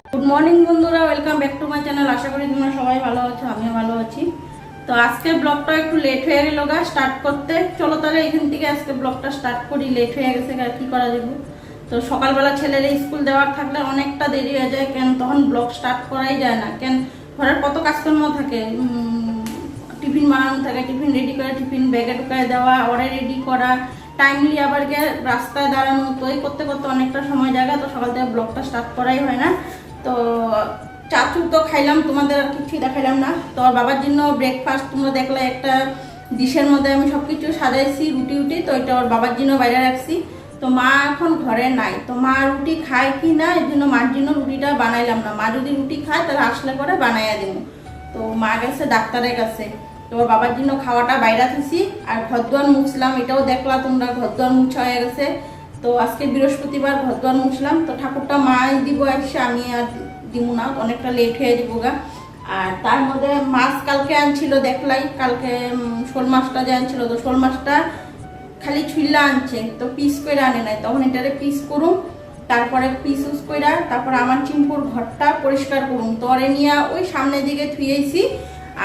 Good morning বন্ধুরা, welcome back to my channel. আশা করি তোমরা সবাই ভালো আছো, আমিও ভালো আছি। তো আজকে ব্লগটা একটু লেট হয়ে গেল স্টার্ট করতে। চলো তাহলে এখান থেকে আজকে ব্লগটা স্টার্ট করি। লেট হয়ে গেছে, আর কি করা যাবে। তো সকালবেলা ছেলের স্কুল দেওয়ার থাকলে অনেকটা দেরি হয়ে যায়, কেন তখন ব্লগ স্টার্ট করাই যায় না। কেন ঘরের কত কাজকর্ম থাকে, টিফিন বানানো থাকে, টিফিন রেডি করে টিফিন ব্যাগে ঢুকায় দেওয়া, ওরে রেডি করা, টাইমলি আবার গিয়ে রাস্তায় দাঁড়ানো, তো এই করতে করতে অনেকটা সময় জায়গা। তো সকাল থেকে ব্লগটা স্টার্ট করাই হয় না। তো চাচু তো খাইলাম, তোমাদের আর কিছুই দেখাইলাম না। তো বাবার জন্য ব্রেকফাস্ট তোমরা দেখলে একটা ডিশের মধ্যে আমি সব কিছু সাজাইছি, রুটি। তো এটা ওর বাবার জন্য বাইরে রাখছি। তো মা এখন ঘরে নাই, তো মা রুটি খায় কি না, এর জন্য মার জন্য রুটিটা বানাইলাম না। মা যদি রুটি খায় তাহলে আসলে করে বানাইয়া দেবো। তো মা গেছে ডাক্তারের কাছে, তো ওর বাবার জন্য খাওয়াটা বাইরে থাকছি। আর ঘর দুয়ার মুছলাম, এটাও দেখলা তোমরা, ঘর দুয়ার মুছা হয়ে গেছে। তো আজকে বৃহস্পতিবার, ঘর দুয়ার মুছলাম। তো ঠাকুরটা মাই দিব আসছে, আমি আর দিব না, অনেকটা লেট হয়ে যাবো গা। আর তার মধ্যে মাছ কালকে আনছিল, দেখলাই কালকে শোল মাছটা যে আনছিল, তো শোল মাছটা খালি ছুইলা আনছে, তো পিস করে আনে নাই। তখন এটারে পিস করুম, তারপরে পিস উস কইরা তারপরে আমার চিম্পুর ঘরটা পরিষ্কার করুম। তো ওরে নিয়ে ওই সামনের দিকে থুয়েছি,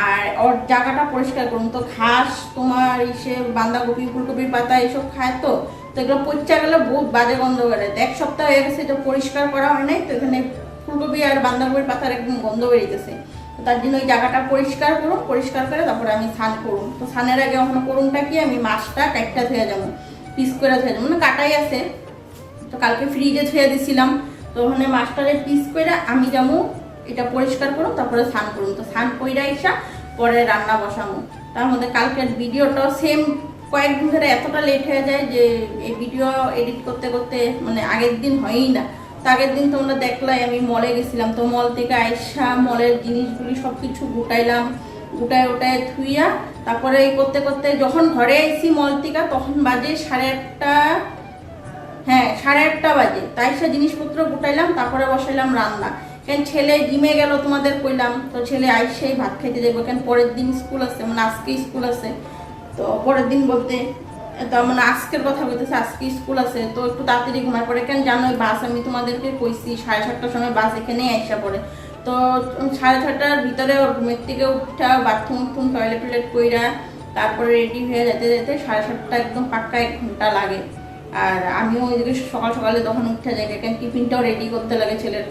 আর ওর জায়গাটা পরিষ্কার করুন। তো ঘাস তোমার ইসে বাঁধাকপি ফুলকপির পাতা এসব খায়, তো এগুলো পচা গেলে বহুত বাজে গন্ধ করে। এক সপ্তাহ হয়ে গেছে এটা পরিষ্কার করা হয় নাই, তো এখানে ফুলকপি আর বাঁধাকপির পাতার একদম গন্ধ বেরিয়েছে। তো তার জন্য ওই জায়গাটা পরিষ্কার করুন, পরিষ্কার করে তারপরে আমি স্নান করুন। তো স্নানের আগে ওখানে করুনটা কি, আমি মাছটা কাটটা ধুয়ে যাবো, পিস করে ধুয়ে যাবো, মানে কাটাই আছে। তো কালকে ফ্রিজে ধুয়ে দিছিলাম, তো ওখানে মাছটারে পিস করে আমি যাবো, এটা পরিষ্কার করুন, তারপরে স্নান করুন। তো স্নান কইরা এসা পরে রান্না বসাবো। তার মধ্যে কালকের ভিডিওটাও সেম কয়েকদিন ধরে এতটা লেট হয়ে যায় যে এই ভিডিও এডিট করতে করতে মানে আগের দিন হয়ই না। তো আগের দিন তোমরা দেখলাই আমি মলে গেছিলাম, তো মল থেকে আইসা মলের জিনিসগুলি সব কিছু গুটাইলাম, গোটায় ধুইয়া তারপরে এই করতে করতে যখন ঘরে আইসি মল থেকে তখন বাজে 8:30। হ্যাঁ, 8:30 বাজে। তাই সে জিনিসপত্র গুটাইলাম, তারপরে বসাইলাম রান্না। কেন ছেলে জিমে গেল তোমাদের কইলাম, তো ছেলে আইসেই ভাত খাইতে যাবো, কেন পরের দিন স্কুল আছে, মানে আজকে স্কুল আছে। তো পরের দিন বলতে তো মানে আজকের কথা বলতেছে, আজকে স্কুল আছে। তো একটু তাড়াতাড়ি ঘুমায় পড়ে, কেন জানো বাস আমি তোমাদেরকে কইছি 7:30টার সময় বাস এখানেই আইসা পড়ে। তো 6:30টার ভিতরে ওর ঘুমের থেকে উঠা বাথরুম টয়লেট কইরা তারপরে রেডি হয়ে যেতে 7:30 একদম পাক্কা 1 ঘন্টা লাগে। আর আমিও ওইদিকে সকালে তখন উঠে যাই, কেন টিফিনটাও রেডি করতে লাগে ছেলের।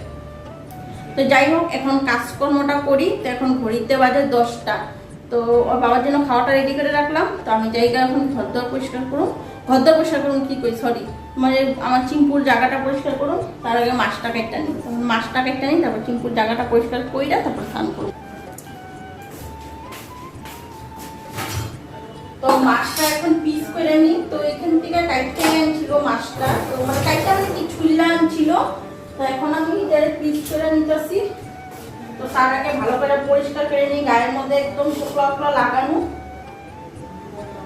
তো যাই হোক, এখন কাজকর্মটা করি। তো এখন ঘড়িতে বাজে 10টা। তো ওর বাবার জন্য খাওয়াটা রেডি করে রাখলাম। তো আমি জায়গা এখন ঘরদর পরিষ্কার করুন, কি কই সরি, মানে আমার চিম্পুর জায়গাটা পরিষ্কার করুন। তার আগে মাছটা কেটে নিই, তখন মাছটা কেটে নিই, তারপর চিম্পুর জায়গাটা পরিষ্কার কইরা তারপর স্নান করুন। তো মাছটা এখন পিস করে নিই। তো এখান থেকে কাইটটা আনছিল মাছটা, তো মানে কাইটটা মানে কি ছুইলা আনছিল। তো এখন আমি এটারে পিস করে নিতেছি। তো তার আগে ভালো করে পরিষ্কার করে নিই, গায়ের মধ্যে একদম শুকলা লাগানো।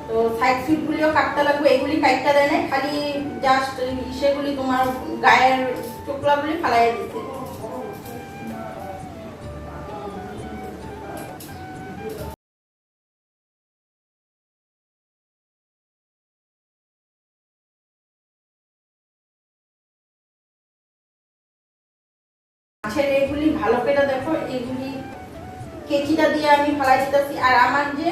তো সাইড ফিট গুলিও কাটতে লাগবে, এগুলি কাটতে দেয় না, খালি জাস্ট সেগুলি তোমার গায়ের চোখলাগুলি ফালাই দিতে। মাছের এগুলি ভালো করে দেখো, এগুলি কেচিটা দিয়ে আমি ফালাই দিতেছি। আর আমার যে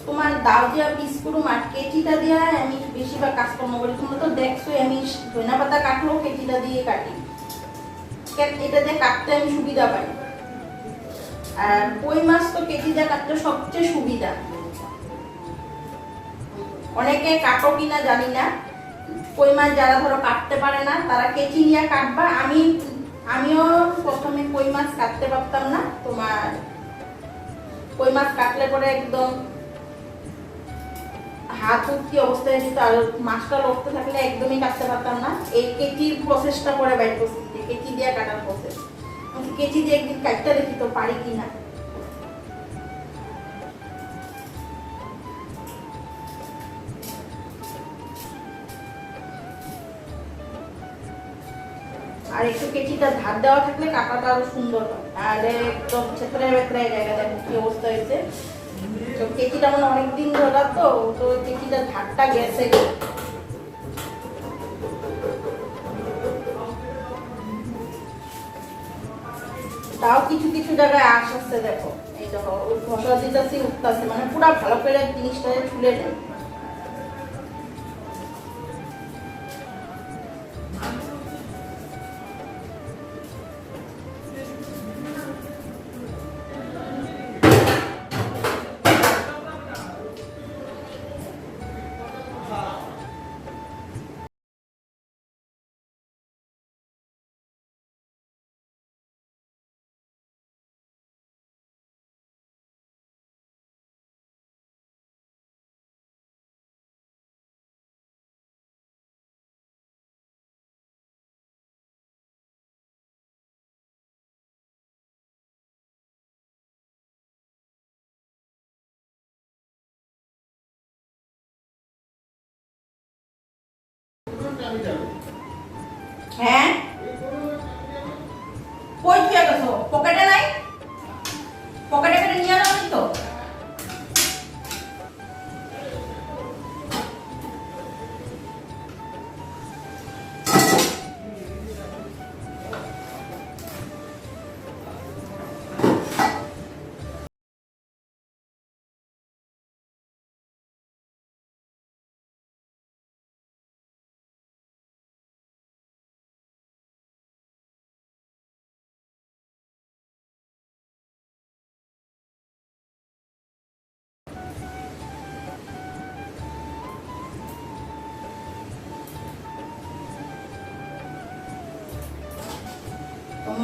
তোমার দাও দিয়া পিস করুম আর কেচিটা দিয়ে আমি বেশিরভাগ কাজকর্ম করি। তোমরা তো দেখছো আমি ধনিয়া পাতা কাটলেও কেচিটা দিয়ে কাটি, এটা দিয়ে কাটতে আমি সুবিধা পাই। আর কই মাছ তো কেচি দিয়ে কাটতে সবচেয়ে সুবিধা। অনেকে কাটো কিনা জানি না, কই মাছ যারা ধরো কাটতে পারে না তারা কেচি নিয়ে কাটবা। আমিও প্রথমে কই মাছ কাটতে পারতাম না, তোমার কই মাছ কাটলে পরে একদম হাত কি অবস্থায় যেত, আর মাছটা লড়তে থাকলে একদমই কাটতে পারতাম না। এই কেচির প্রসেসটা করে বাইর করছি, কেচি দিয়ে কাটার প্রসেস। কেচি দিয়ে একদিন কাটতে দেখি তো পারি কিনা। আর একটু কেচিটা ধার দেওয়া থাকলে কাটাটা আরো সুন্দর হয়, আর একদম ছেত্রে বেত্রে জায়গা দেখো কি অবস্থা হয়েছে। তো কেচিটা মানে অনেকদিন ধরা, তো কেচিটার ধারটা গেছে। তাও কিছু কিছু জায়গায় আশ আসছে, দেখো এই দেখো ঘষা দিতেছি উঠতেছে, মানে পুরা ভালো করে জিনিসটা ছুলে নেই। হ্যাঁ কই কি গেছো? পকেটে নাই? পকেটে করে নিয়ে যাবি তো?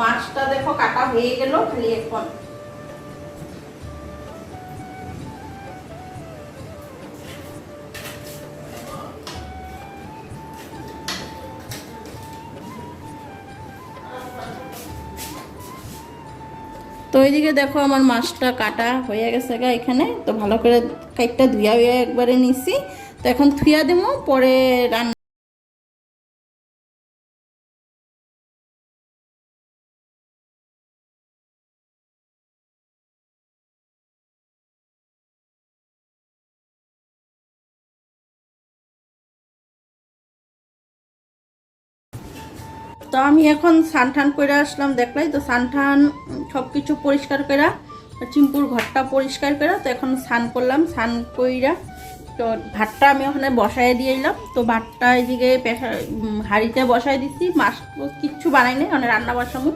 মাছটা দেখো কাটা হয়ে গেল, খালি এখন তো এইদিকে দেখো আমার মাছটা কাটা হয়ে গেছে গা এখানে। তো ভালো করে কাইটটা ধুয়া হইয়া একবারে নিছি। তো এখন থুয়া দেবো, পরে রান্না। তো আমি এখন সানঠান করে আসলাম, দেখলাই তো সানঠান সব কিছু পরিষ্কার করা, চিম্পুর ঘরটা পরিষ্কার করা। তো এখন স্নান করলাম, স্নান কইরা তো ভাতটা আমি ওখানে বসাই দিয়ে এলাম। তো ভাতটা এদিকে হাঁড়িতে বসাই দিচ্ছি, মাছ কিচ্ছু বানাই নাই, মানে রান্না বসাবো।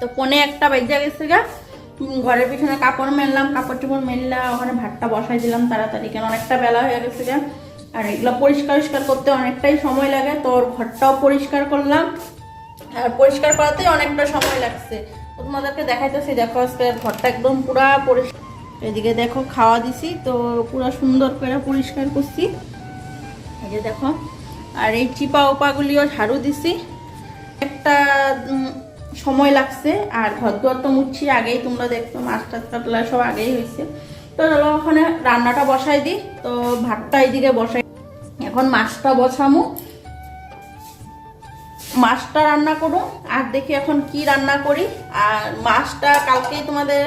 তো পনে একটা বেজে গেছে গা, ঘরের পিছনে কাপড় মেললাম, কাপড় চোপড় মেললাম, ওখানে ভাতটা বসাই দিলাম তাড়াতাড়ি, কেন অনেকটা বেলা হয়ে গেছে গা। আর এগুলো পরিষ্কার করতে অনেকটাই সময় লাগে। তো ঘরটাও পরিষ্কার করলাম, আর পরিষ্কার করাতেই অনেকটা সময় লাগছে। তোমাদেরকে দেখাইতেছি, দেখো আজকে ঘরটা একদম পুরা পরিষ্কার। এদিকে দেখো খাওয়া দিছি, তো পুরা সুন্দর করে পরিষ্কার করছি, এই যে দেখো। আর এই চিপা ওপাগুলিও ঝাড়ু দিছি, একটা সময় লাগছে। আর ঘর দুয়ার তো মুচ্ছি আগেই, তোমরা দেখতো মাছ টাছ কাটলা সব আগেই হয়েছে। তো চলো ওখানে রান্নাটা বসাই দিই। তো ভাতটা এইদিকে বসাই, এখন মাছটা বসামু, মাছটা রান্না করো। আর দেখি এখন কি রান্না করি। আর মাছটা কালকেই তোমাদের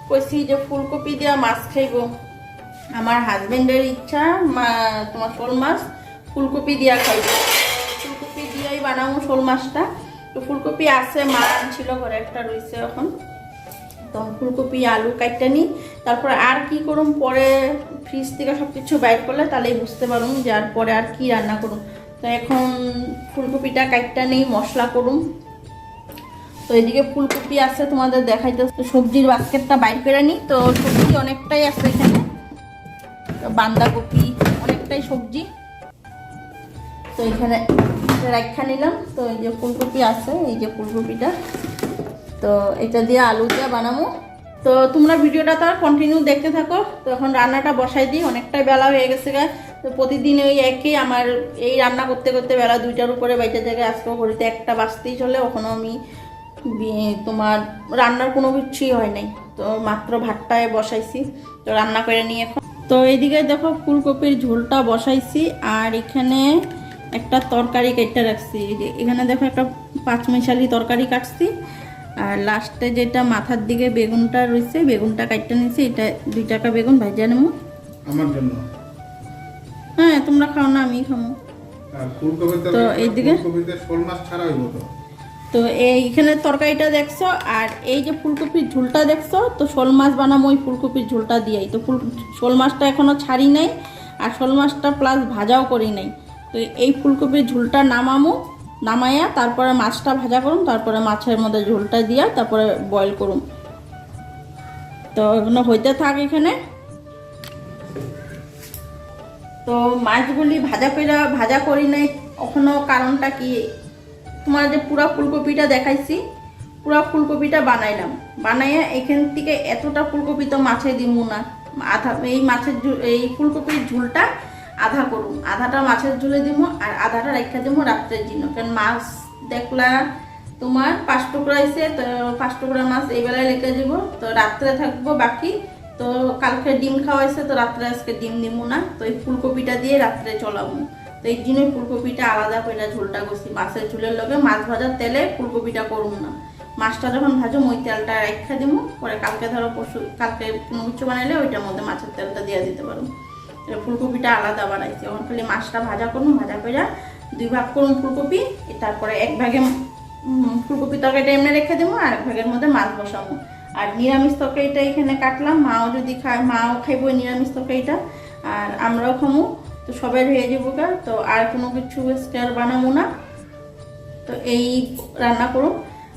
কইছি যে ফুলকপি দিয়া মাছ খাইব, আমার হাজবেন্ডের ইচ্ছা, তোমার শোল মাছ ফুলকপি দিয়া খাইব, ফুলকপি দিয়াই বানাবো শোল মাছটা। তো ফুলকপি আছে, মা ছিল ঘরে একটা রয়েছে এখন। তো ফুলকপি আলু কাটতে নিই, তারপর আর কি করুম পরে ফ্রিজ থেকে সব কিছু বাইর করলে তাহলেই বুঝতে পারুম যে আর পরে আর কি রান্না করুম। তো এখন ফুলকপিটা কাটতে নেই, মশলা করুম। তো এদিকে ফুলকপি আছে তোমাদের দেখাইতে, সবজির বাস্কেটটা বাইর করে নিই। তো সবজি অনেকটাই আছে এখানে, বাঁধাকপি অনেকটাই সবজি। তো এখানে রাখা নিলাম। তো এই যে ফুলকপি আছে, এই যে ফুলকপিটা, তো এটা দিয়ে আলু দিয়ে বানাবো। তো তোমরা ভিডিওটা তার কন্টিনিউ দেখতে থাকো। তো এখন রান্নাটা বসাই দিই, অনেকটাই বেলা হয়ে গেছে গা। তো প্রতিদিন ওই একই আমার এই রান্না করতে করতে বেলা 2টার উপরে বাইতে থেকে আজকেও ঘড়িতে 1টা বাজতেই চলে। ওখানেও আমি তোমার রান্নার কোনো কিছুই হয় নাই, তো মাত্র ভাতটায় বসাইছি। তো রান্না করে নিই এখন। তো এইদিকে দেখো ফুলকপির ঝোলটা বসাইছি, আর এখানে একটা তরকারি কেটে রাখছি। এখানে দেখো একটা পাঁচমিশালি তরকারি কাটছি। আর লাস্টে যেটা মাথার দিকে বেগুনটা রয়েছে, বেগুনটা কাটতে নিয়েছি। এটা 2 টাকা বেগুন ভাজা নেবো আমার জন্য। হ্যাঁ তোমরা খাও না, আমি খাবো। তো এইদিকে শোল মাছ ছাড়া হইব তো। তো এইখানে তরকারিটা দেখছো, আর এই যে ফুলকপির ঝোলটা দেখছো, তো শোল মাছ বানাবো ওই ফুলকপির ঝোলটা দিয়েই। তো শোল মাছটা এখনো ছাড়ি নাই, আর শোল মাছটা প্লাস ভাজাও করি নাই। তো এই ফুলকপির ঝোলটা নামাইয়া তারপরে মাছটা ভাজা করুম, তারপরে মাছের মধ্যে ঝোলটা দিয়া তারপরে বয়েল করুম। তো এগুলো হইতে থাক এখানে। তো মাছগুলি ভাজা করি নাই এখনো, কারণটা কি, তোমার যে পুরা ফুলকপিটা দেখাইছি, পুরা ফুলকপিটা বানাইয়া এখান থেকে এতটা ফুলকপি তো মাছে দিব না, আধা এই ফুলকপির ঝোলটা আধা করুম, আধাটা মাছের ঝোলে দিব আর আধাটা রেখে দিব রাত্রের জন্য। কারণ মাছ দেখলা তোমার 5 টুকরা হয়েছে, তো 5 টুকরা মাছ এই বেলায় রেখে দিব, তো রাত্রে থাকবো বাকি। তো কালকে ডিম খাওয়াইছে, তো রাত্রে আজকে ডিম দিব না, তো এই ফুলকপিটা দিয়ে রাত্রে চলাবো। তো এই জন্যই ফুলকপিটা আলাদা করে ঝোলটা করছি, মাছের ঝোলের লগে মাছ ভাজার তেলে ফুলকপিটা করবো না। মাছটা যখন ভাজো ওই তেলটা রেখে দিব, পরে কালকে ধরো কালকে কোনো কিছু বানাইলে ওইটার মধ্যে মাছের তেলটা দিয়ে দিতে পারো। ফুলকপিটা আলাদা বানাইছি, এখন খালি মাছটা ভাজা করুন, ভাজা করে 2 ভাগ করুন ফুলকপি, তারপরে 1 ভাগে ফুলকপি তরকারিটা এমনি রেখে দেবো, আর 1 ভাগের মধ্যে মাছ বসাবো। আর নিরামিষ তরকারিটা এখানে কাটলাম, মাও যদি খায়, মাও খাইবো নিরামিষ তরকারিটা, আর আমরাও খামো। তো সবাই হয়ে যাবো গা, তো আর কোনো কিছু স্টার বানাবো না। তো এই রান্না করো।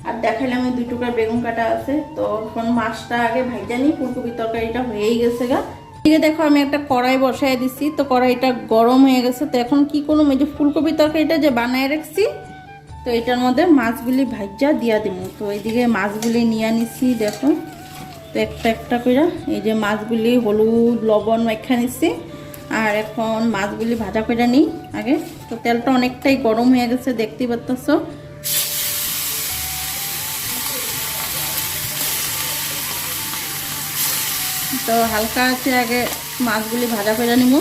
আর দেখাইলাম আমি 2 টুকরা বেগুন কাটা আছে, তো এখন মাছটা আগে ভাইজা নিই, ফুলকপির তরকারিটা হয়েই গেছে গা। এদিকে দেখো আমি একটা কড়াই বসাই দিছি, তো কড়াইটা গরম হয়ে গেছে। তো এখন কি করুম, এই যে ফুলকপির তরকারিটা যে বানায় রাখছি, তো এটার মধ্যে মাছগুলি ভাজা দিয়া দিব। তো এইদিকে মাছগুলি নিয়ে নিছি দেখো, তো একটা একটা করে এই যে মাছগুলি হলুদ লবণ মাখা নিচ্ছি, আর এখন মাছগুলি ভাজা করে নিই আগে। তো তেলটা অনেকটাই গরম হয়ে গেছে দেখতেই পাচ্ছ, তো হালকা আছে আগে মাছগুলি ভাজা করে নিব।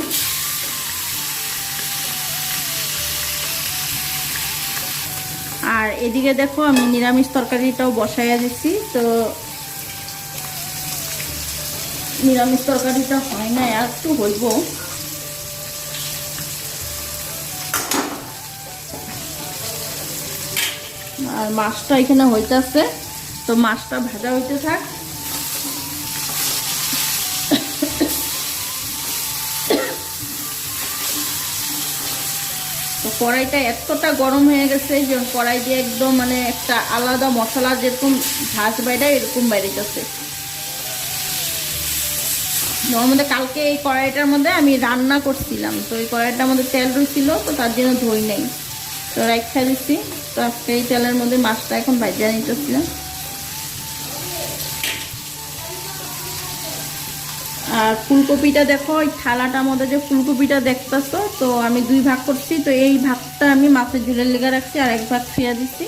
আর এদিকে দেখো আমি নিরামিষ তরকারিটাও বসাইয়া দিচ্ছি, তো নিরামিষ তরকারিটা হয় না, আর একটু হইব। আর মাছটা এখানে হইতেছে, তো মাছটা ভাজা হইতে থাক। তো কড়াইটা এতটা গরম হয়ে গেছে যে কড়াই দিয়ে একদম মানে একটা আলাদা মশলা যেরকম ঝাঁজ বাইরে এরকম বাইরেছে। ওর মধ্যে কালকে এই কড়াইটার মধ্যে আমি রান্না করছিলাম, তো এই কড়াইটার মধ্যে তেল রয়েছিল, তো তার জন্য ধুই নেই, তো রাখা দিচ্ছি। তো আজকে এই তেলের মধ্যে মাছটা এখন ভাজা নিতেছিলাম। আর ফুলকপিটা দেখো, ওই থালাটার মধ্যে যে ফুলকপিটা দেখতেছো, তো আমি 2 ভাগ করছি, তো এই ভাগটা আমি মাছের ঝোলের লেগে রাখছি, আর 1 ভাগ ফিয়া দিচ্ছি।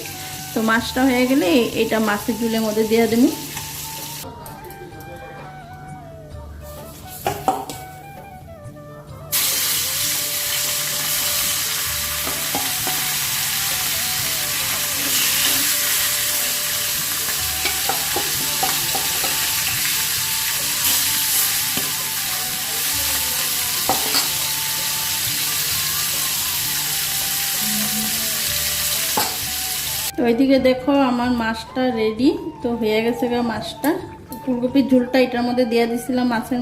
তো মাছটা হয়ে গেলে এটা মাছের ঝোলের মধ্যে দিয়ে দেবো। তো ওইদিকে দেখো আমার মাছটা রেডি, তো হয়ে গেছে গা মাছটা। ফুলকপির ঝোলটা এটার মধ্যে দিয়ে দিছিলাম মাছের।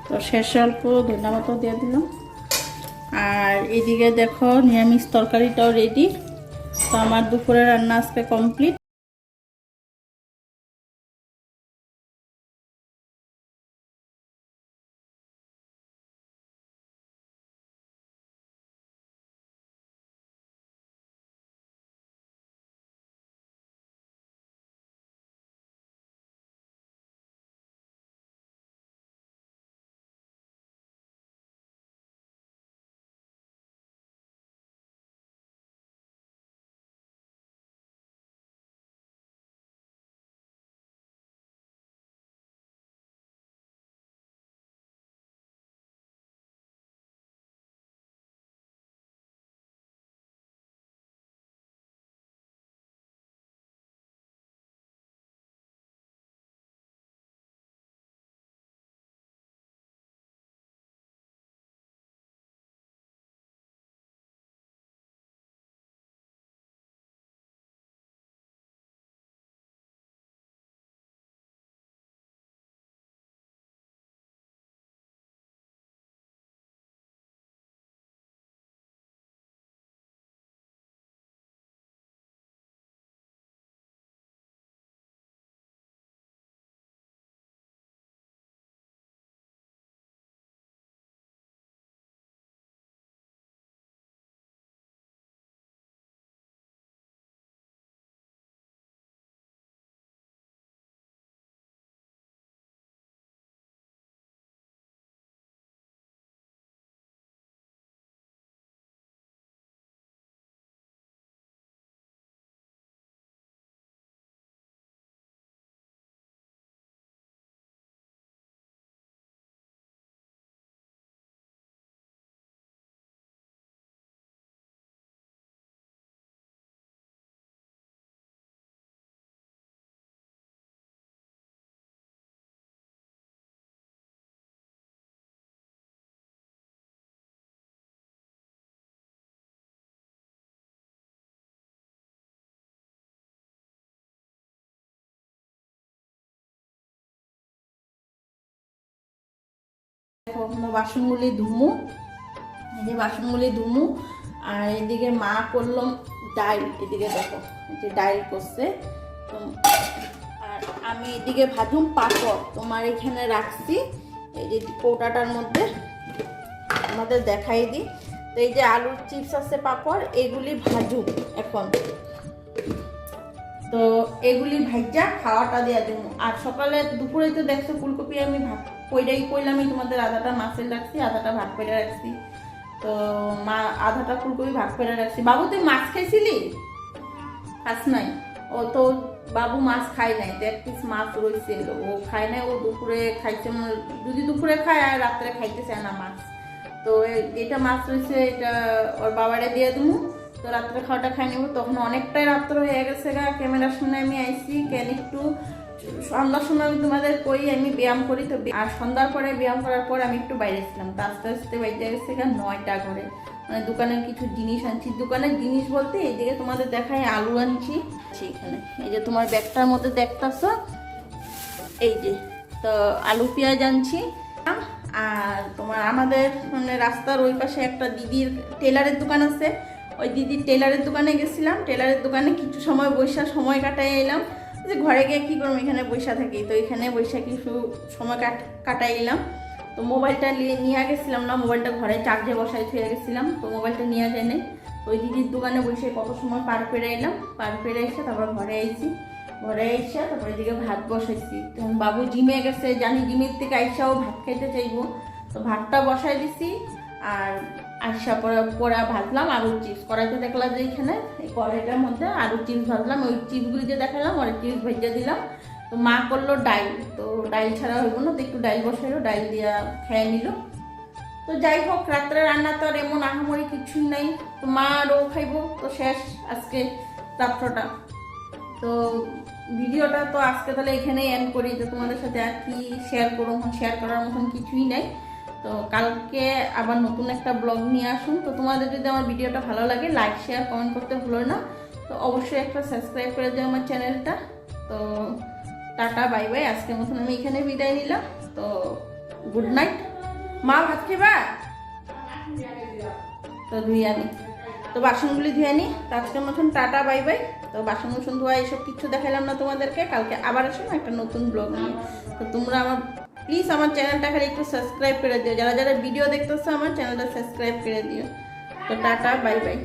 তো শেষ অল্প ধন্যবাদ দিয়ে দিলাম। আর এদিকে দেখো নিরামিষ তরকারিটাও রেডি। তো আমার দুপুরে রান্না আজকে কমপ্লিট। তো বাসনগুলি ধুমু, এই যে বাসনগুলি ধুমু। আর এদিকে মা করলো ডাল, এদিকে দেখো যে ডাল করছে। তো আর আমি এদিকে ভাজুম পাঁপড়, তোমার এখানে রাখছি এই যে কৌটাটার মধ্যে, আমাদের দেখাই দিই। তো এই যে আলুর চিপস আছে, পাঁপড়, এগুলি ভাজুম এখন। তো এগুলি ভাজা খাওয়াটা দিয়ে দেবো। আর সকালে দুপুরে তো দেখছো ফুলকপি আমি ভাত কইলামই তোমাদের, আধাটা মাছের রাখছি, আধাটা ভাত করে রাখছি। তো মা আধাটা ফুলকপি ভাত করে রাখছি। বাবু তুই মাছ খাইছিলি? খাস নাই? ও তো বাবু মাছ খায় নাই, তো এক পিস মাছ রয়েছিল, ও খায় নাই। ও দুপুরে খাইছে, যদি দুপুরে খায় আর রাত্রে খাইতে চায় না মাছ। তো এটা মাছ রয়েছে, এটা ওর বাবারে দিয়ে দেবো। তো রাত্রে খাওয়াটা খাই নেবো। তখন অনেকটাই রাত্র হয়ে গেছে গা, ক্যামেরার সামনে আমি আইসি কেন একটু সন্ধ্যার সময় আমি তোমাদের করি আমি ব্যায়াম করি। তো আর সন্ধ্যার পরে ব্যায়াম করার পর আমি একটু বাইরে ছিলাম। তো আস্তে আস্তে বাইরে গেছে গা 9টা করে। মানে দোকানের কিছু জিনিস আনছি। দোকানের জিনিস বলতে এইদিকে তোমাদের দেখায় আলু আনছি এখানে, এই যে তোমার ব্যাগটার মধ্যে দেখতেছ, এই যে। তো আলু পেঁয়াজ আনছি। আর তোমার আমাদের মানে রাস্তার ওই পাশে একটা দিদির টেলারের দোকান আছে, ওই দিদির টেলারের দোকানে গেছিলাম। টেলারের দোকানে কিছু সময় বৈশা সময় কাটাই এলাম, যে ঘরে গিয়ে কী করবো, এখানে বৈশা থাকি। তো এখানে বৈশা কিছু সময় কাটাই এলাম। তো মোবাইলটা নিয়ে গেছিলাম না, মোবাইলটা ঘরে চার্জে বসাই থুয়ে গেছিলাম। তো মোবাইলটা নিয়ে যায় নাই। ওই দিদির দোকানে বসে কত সময় পার পেরে এলাম, পার পেরে এসে তারপর ঘরে আইছি। ঘরে এসে তারপর এদিকে ভাত বসাইছি। তখন বাবু জিমে গেছে, জানি জিমের থেকে আইসাও ভাত খাইতে চাইবো। তো ভাতটা বসাই দিছি। আর আইসা পরে ভাজলাম আলুর চিপস। কড়াইতে দেখলাম যে এখানে এই কড়াইটার মধ্যে আলুর চিপস ভাজলাম, ওই চিপসগুলি যে দেখালাম ওই চিপস ভেজে দিলাম। তো মা করলো ডাল, তো ডাল ছাড়া হইব না, তো একটু ডাল বসাইলো, ডাল দিয়া খেয়ে নিল। তো যাই হোক, রাত্রে রান্না তো আর এমন আহামরি কিছুই নাই। তো মা আরও খাইবো, তো শেষ আজকে রাত্রটা। তো ভিডিওটা তো আজকে তাহলে এখানেই এন্ড করি। তো তোমাদের সাথে আর কি শেয়ার করবো, শেয়ার করার মতন কিছুই নাই। তো কালকে আবার নতুন একটা ব্লগ নিয়ে আসুন। তো তোমাদের যদি আমার ভিডিওটা ভালো লাগে লাইক শেয়ার কমেন্ট করতে ভুলো না। তো অবশ্যই একটা সাবস্ক্রাইব করে দিও আমার চ্যানেলটা। তো টাটা বাই বাই, আজকের মতন আমি এখানে বিদায় নিলাম। তো গুড নাইট। মা ভাত খেবা? তো ধুয়ে আনি, তো বাসনগুলি ধুয়ে আনি। তো আজকের মতন টাটা বাই বাই। তো বাসন বাসন ধোয়া এসব কিছু দেখালাম না তোমাদেরকে, কালকে আবার আসুন একটা নতুন ব্লগ নিয়ে। তো তোমরা আমার প্লিজ আমার চ্যানেলটা খালি একটু সাবস্ক্রাইব করে দিও, যারা যারা ভিডিও দেখতেছো আমার চ্যানেলটা সাবস্ক্রাইব করে দিও। তো টাটা বাই বাই।